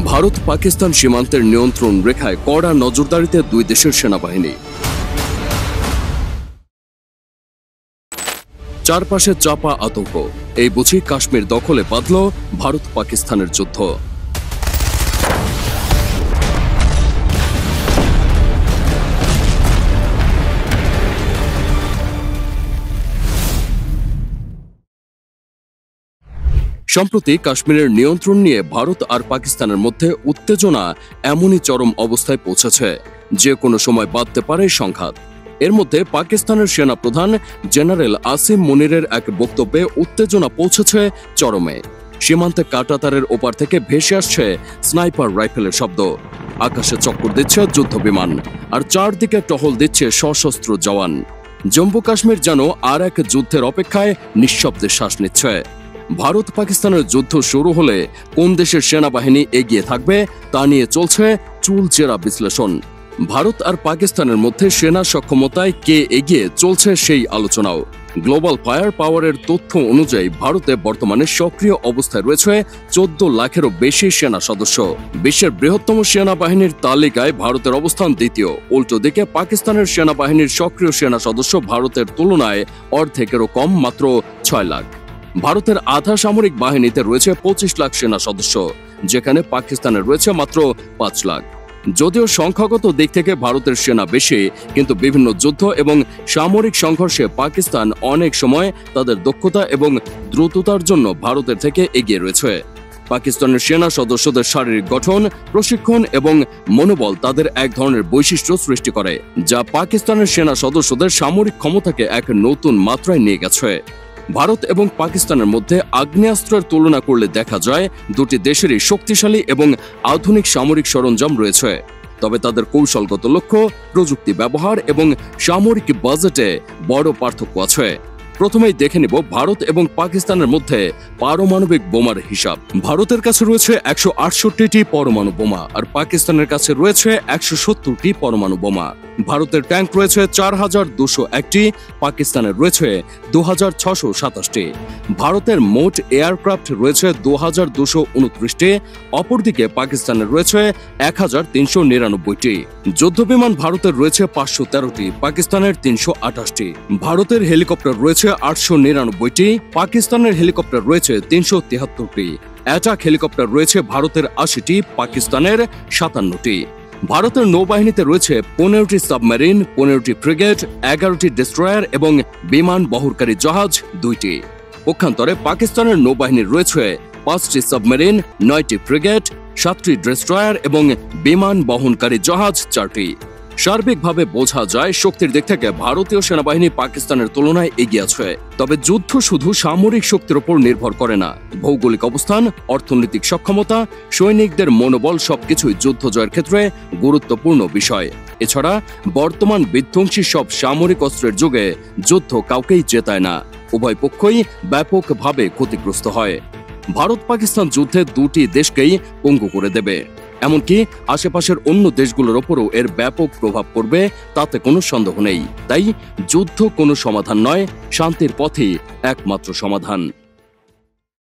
ভারত পাকিস্তান সীমান্তের নিয়ন্ত্রণ রেখায় কড়া নজরদারিতে দুই দেশের সেনাবাহিনী। চারপাশে চাপা আতঙ্ক, এই বুঝি কাশ্মীর দখলে বাঁধল ভারত পাকিস্তানের যুদ্ধ। সম্প্রতি কাশ্মীরের নিয়ন্ত্রণ নিয়ে ভারত আর পাকিস্তানের মধ্যে উত্তেজনা এমনই চরম অবস্থায় পৌঁছেছে যে কোনো সময় বাঁধতে পারে সংঘাত। এর মধ্যে পাকিস্তানের সেনাপ্রধান জেনারেল আসিম মুনিরের এক বক্তব্যে উত্তেজনা পৌঁছেছে চরমে। সীমান্তে কাঁটাতারের ওপার থেকে ভেসে আসছে স্নাইপার রাইফেলের শব্দ, আকাশে চক্কর দিচ্ছে যুদ্ধ বিমান, আর চারদিকে টহল দিচ্ছে সশস্ত্র জওয়ান। জম্মু কাশ্মীর যেন আর এক যুদ্ধের অপেক্ষায় নিঃশব্দে শ্বাস নিচ্ছে। ভারত পাকিস্তানের যুদ্ধ শুরু হলে কোন দেশের সেনাবাহিনী এগিয়ে থাকবে তা নিয়ে চলছে চুলচেরা বিশ্লেষণ। ভারত আর পাকিস্তানের মধ্যে সেনা সক্ষমতায় কে এগিয়ে চলছে সেই আলোচনাও। গ্লোবাল ফায়ার পাওয়ারের তথ্য অনুযায়ী ভারতে বর্তমানে সক্রিয় অবস্থায় রয়েছে 14 লাখেরও বেশি সেনা সদস্য। বিশ্বের বৃহত্তম সেনাবাহিনীর তালিকায় ভারতের অবস্থান দ্বিতীয়। উল্টো দিকে পাকিস্তানের সেনাবাহিনীর সক্রিয় সেনা সদস্য ভারতের তুলনায় অর্ধেকেরও কম, মাত্র 6 লাখ। ভারতের আধা সামরিক বাহিনীতে রয়েছে 25 লাখ সেনা সদস্য, যেখানে পাকিস্তানের রয়েছে মাত্র 5 লাখ। যদিও সংখ্যাগত দিক থেকে ভারতের সেনা বেশি, কিন্তু বিভিন্ন যুদ্ধ এবং সামরিক সংঘর্ষে পাকিস্তান অনেক সময় তাদের দক্ষতা এবং দ্রুততার জন্য ভারতের থেকে এগিয়ে রয়েছে। পাকিস্তানের সেনা সদস্যদের শারীরিক গঠন, প্রশিক্ষণ এবং মনোবল তাদের এক ধরনের বৈশিষ্ট্য সৃষ্টি করে, যা পাকিস্তানের সেনা সদস্যদের সামরিক ক্ষমতাকে এক নতুন মাত্রায় নিয়ে গেছে। ভারত এবং পাকিস্তানের মধ্যে আগ্নেয়াস্ত্রের তুলনা করলে দেখা যায় দুটি দেশেরই শক্তিশালী এবং আধুনিক সামরিক সরঞ্জাম রয়েছে। তবে তাদের কৌশলগত লক্ষ্য, প্রযুক্তি ব্যবহার এবং সামরিক বাজেটে বড় পার্থক্য আছে। প্রথমেই দেখে নিব ভারত এবং পাকিস্তানের মধ্যে পারমাণবিক বোমার হিসাব। ভারতের কাছে রয়েছে 168টি পরমাণু বোমা, আর পাকিস্তানের কাছে রয়েছে 170টি পরমাণু বোমা। ভারতের ট্যাঙ্ক রয়েছে 4201টি, পাকিস্তানের রয়েছে 2627টি। ভারতের মোট এয়ারক্রাফট রয়েছে 2229টি, অপরদিকে পাকিস্তানের রয়েছে 1399টি। যুদ্ধবিমান ভারতের রয়েছে 513টি, পাকিস্তানের 328টি। ভারতের হেলিকপ্টার রয়েছে 899টি, পাকিস্তানের হেলিকপ্টার রয়েছে 373টি। অ্যাটাক হেলিকপ্টার রয়েছে ভারতের 80টি, পাকিস্তানের 57টি। ভারতের নৌবাহিনীতে রয়েছে 15টি সাবমেরিন, 15টি ফ্রিগেট, 11টি ডেস্ট্রয়ার এবং বিমান বহরকারী জাহাজ 2টি। পক্ষান্তরে পাকিস্তানের নৌবাহিনীর রয়েছে 5টি সাবমেরিন, 9টি ফ্রিগেট, 7টি ডেস্ট্রয়ার এবং বিমান বহনকারী জাহাজ 4টি। সার্বিকভাবে বোঝা যায় শক্তির দিক থেকে ভারতীয় সেনাবাহিনী পাকিস্তানের তুলনায় এগিয়ে আছে। তবে যুদ্ধ শুধু সামরিক শক্তির উপর নির্ভর করে না। ভৌগোলিক অবস্থান, অর্থনৈতিক সক্ষমতা, সৈনিকদের মনোবল সবকিছুই যুদ্ধ জয়ের ক্ষেত্রে গুরুত্বপূর্ণ বিষয়। এছাড়া বর্তমান বিধ্বংসী সব সামরিক অস্ত্রের যুগে যুদ্ধ কাউকেই জেতায় না, উভয় পক্ষই ব্যাপকভাবে ক্ষতিগ্রস্ত হয়। ভারত পাকিস্তান যুদ্ধে দুটি দেশকেই পঙ্গু করে দেবে, এমনকি আশেপাশের অন্য দেশগুলোর ওপরও এর ব্যাপক প্রভাব পড়বে, তাতে কোনো সন্দেহ নেই। তাই যুদ্ধ কোনো সমাধান নয়, শান্তির পথেই একমাত্র সমাধান।